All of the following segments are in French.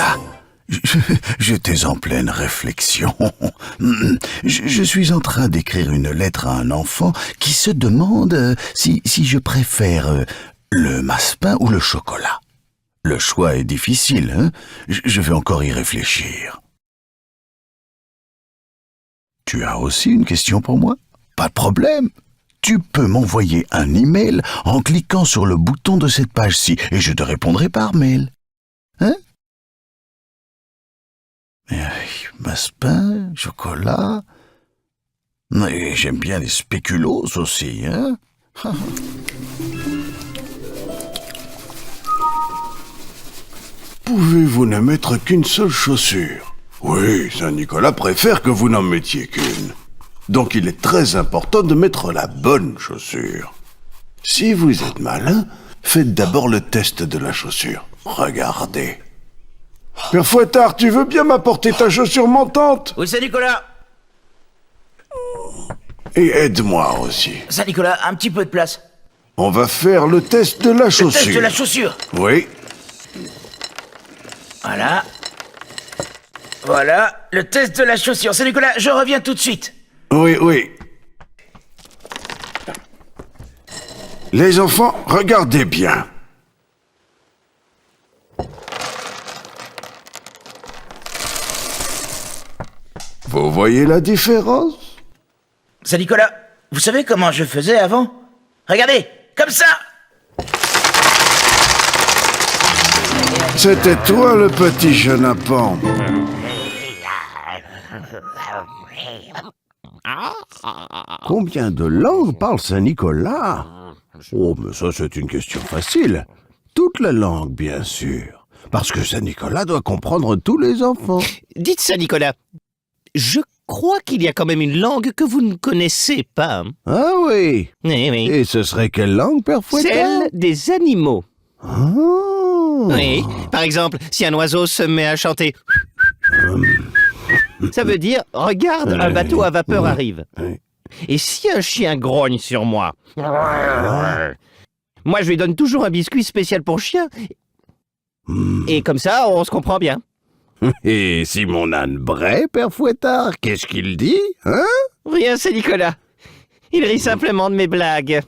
Nicolas. J'étais en pleine réflexion. Je suis en train d'écrire une lettre à un enfant qui se demande si je préfère le massepain ou le chocolat. Le choix est difficile, hein? Je vais encore y réfléchir. Tu as aussi une question pour moi? Pas de problème. Tu peux m'envoyer un email en cliquant sur le bouton de cette page-ci et je te répondrai par mail. Hein? Massepain, chocolat... Et j'aime bien les spéculoos aussi, hein? Pouvez-vous ne mettre qu'une seule chaussure? Oui, Saint-Nicolas préfère que vous n'en mettiez qu'une. Donc il est très important de mettre la bonne chaussure. Si vous êtes malin, faites d'abord le test de la chaussure. Regardez. Père Fouettard, tu veux bien m'apporter ta chaussure montante? Oui, Saint-Nicolas. Et aide-moi aussi. Saint-Nicolas, un petit peu de place. On va faire le test de la chaussure. Le test de la chaussure. Oui. Voilà. Voilà, le test de la chaussure. Saint-Nicolas, je reviens tout de suite. Oui, oui. Les enfants, regardez bien. Vous voyez la différence? Saint-Nicolas, vous savez comment je faisais avant? Regardez, comme ça. C'était toi le petit chenapan. Combien de langues parle Saint-Nicolas? Oh, mais ça c'est une question facile. Toutes les langues, bien sûr. Parce que Saint-Nicolas doit comprendre tous les enfants. Dites Saint-Nicolas, je crois qu'il y a quand même une langue que vous ne connaissez pas. Ah oui. Oui, oui. Et ce serait quelle langue, Père Fouettard? Celle des animaux. Ah. Oui. Par exemple, si un oiseau se met à chanter, ça veut dire « Regarde, un bateau à vapeur arrive ». Et si un chien grogne sur moi, moi je lui donne toujours un biscuit spécial pour chien. Et comme ça, on se comprend bien. Et si mon âne braie, Père Fouettard, qu'est-ce qu'il dit, hein? Rien, c'est Nicolas. Il rit simplement de mes blagues.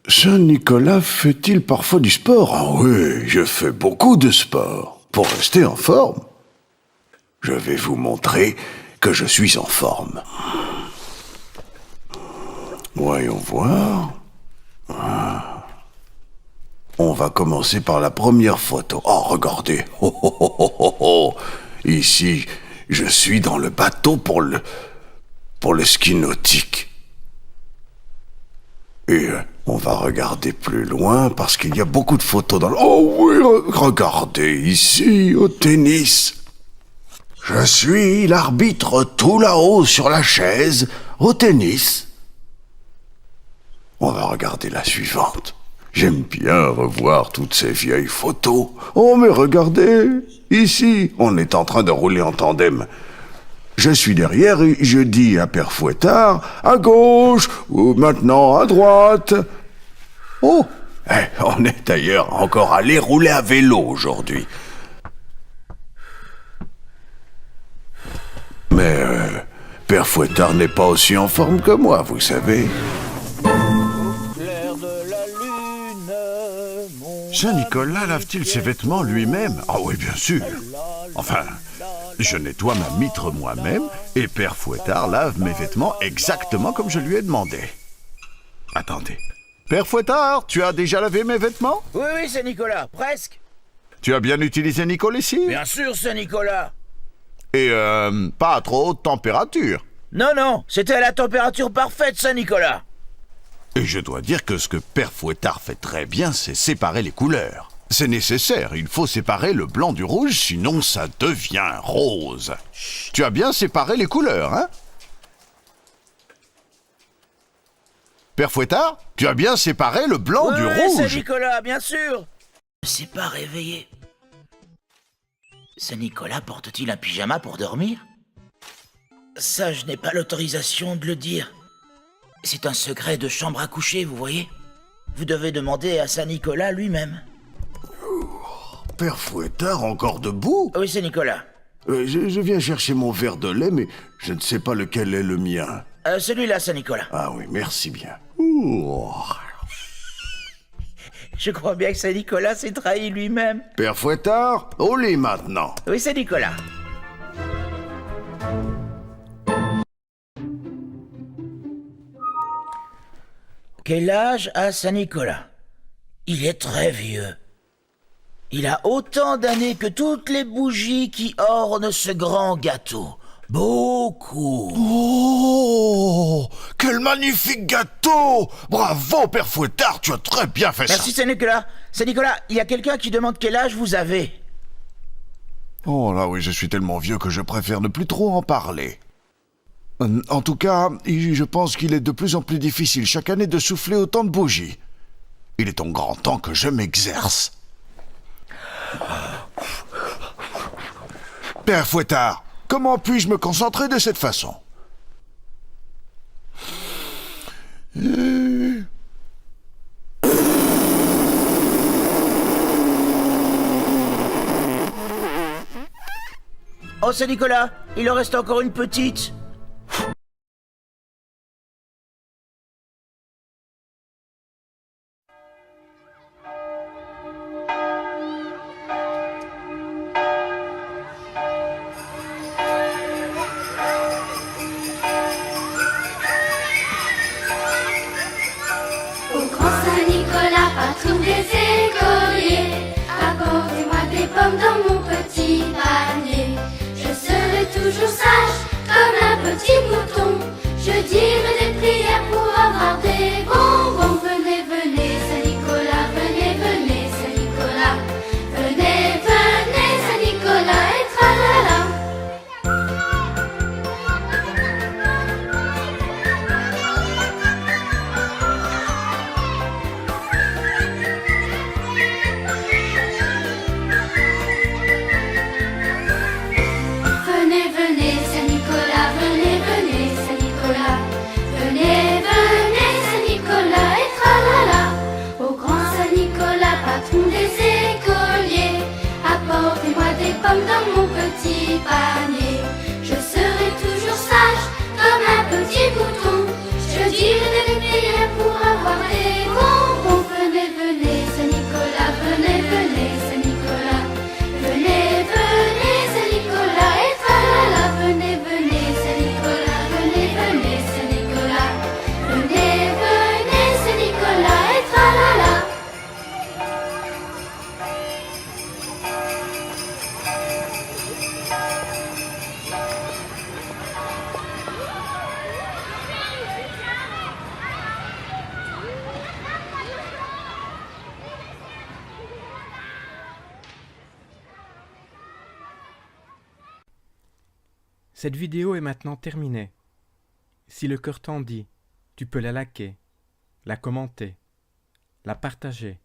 Saint-Nicolas fait-il parfois du sport? Ah oui, je fais beaucoup de sport. Pour rester en forme. Je vais vous montrer que je suis en forme. Voyons voir. On va commencer par la première photo. Oh, regardez. Oh, oh, oh, oh, oh, oh. Ici, je suis dans le bateau pour le ski nautique. Et on va regarder plus loin parce qu'il y a beaucoup de photos dans le... Oh oui, regardez ici, au tennis. Je suis l'arbitre tout là-haut sur la chaise, au tennis. On va regarder la suivante. J'aime bien revoir toutes ces vieilles photos. Oh, mais regardez, ici, on est en train de rouler en tandem. Je suis derrière et je dis à Père Fouettard, à gauche, ou maintenant à droite. Oh, on est d'ailleurs encore allé rouler à vélo aujourd'hui. Mais Père Fouettard n'est pas aussi en forme que moi, vous savez. Saint-Nicolas lave-t-il ses vêtements lui-même? Ah oui, bien sûr. Enfin, je nettoie ma mitre moi-même et Père Fouettard lave mes vêtements exactement comme je lui ai demandé. Attendez. Père Fouettard, tu as déjà lavé mes vêtements? Oui, oui, Saint-Nicolas, presque. Tu as bien utilisé Nicole ici? Bien sûr, Saint-Nicolas. Et pas à trop haute température. Non, non, c'était à la température parfaite, Saint-Nicolas. Et je dois dire que ce que Père Fouettard fait très bien, c'est séparer les couleurs. C'est nécessaire, il faut séparer le blanc du rouge, sinon ça devient rose. Chut. Tu as bien séparé les couleurs, hein? Père Fouettard, tu as bien séparé le blanc du rouge. Saint-Nicolas, bien sûr. Ne s'est pas réveillé. Saint-Nicolas porte-t-il un pyjama pour dormir? Ça, je n'ai pas l'autorisation de le dire. C'est un secret de chambre à coucher, vous voyez? Vous devez demander à Saint-Nicolas lui-même. Père Fouettard, encore debout? Oui, c'est Nicolas. Je viens chercher mon verre de lait, mais je ne sais pas lequel est le mien. Celui-là, Saint-Nicolas. Ah oui, merci bien. Ouh. Je crois bien que Saint-Nicolas s'est trahi lui-même. Père Fouettard, au lit maintenant. Oui, c'est Nicolas. Quel âge a Saint-Nicolas? Il est très vieux. Il a autant d'années que toutes les bougies qui ornent ce grand gâteau. Beaucoup. Oh, quel magnifique gâteau! Bravo, Père Fouettard, tu as très bien fait Merci ça. Saint-Nicolas. Saint-Nicolas, il y a quelqu'un qui demande quel âge vous avez. Oh là oui, je suis tellement vieux que je préfère ne plus trop en parler. En tout cas, je pense qu'il est de plus en plus difficile chaque année de souffler autant de bougies. Il est en grand temps que je m'exerce. Père Fouettard, comment puis-je me concentrer de cette façon? Oh Saint-Nicolas, il en reste encore une petite. Au grand Saint-Nicolas, patron des écoliers, apportez-moi des pommes dans mon petit panier. Je serai toujours sage comme un petit mouton. Je dirai des prières pour avoir des bonbons. Venez, venez, Saint-Nicolas, venez, venez, Saint-Nicolas. Venez, venez, Saint-Nicolas, et tralala. Venez, venez, Saint-Nicolas, venez, venez, Saint-Nicolas. Venez, venez, Saint-Nicolas, et tralala. Au grand Saint-Nicolas, patron des écoliers, apportez-moi des pommes dans mon petit panier. Je serai toujours sage comme un petit mouton. Je dirai des prières pour avoir des bonbons. Venez, venez, Saint-Nicolas, venez, venez, Saint-Nicolas. Venez, venez, Saint-Nicolas, et tralala. Venez, venez, Saint-Nicolas, venez, venez, Saint-Nicolas. Venez, venez, Saint-Nicolas, et tralala. Cette vidéo est maintenant terminée. Si le cœur t'en dit, tu peux la liker, la commenter, la partager.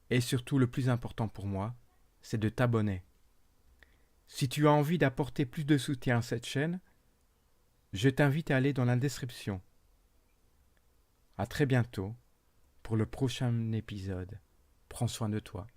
Et surtout, le plus important pour moi, c'est de t'abonner. Si tu as envie d'apporter plus de soutien à cette chaîne, je t'invite à aller dans la description. À très bientôt pour le prochain épisode. Prends soin de toi.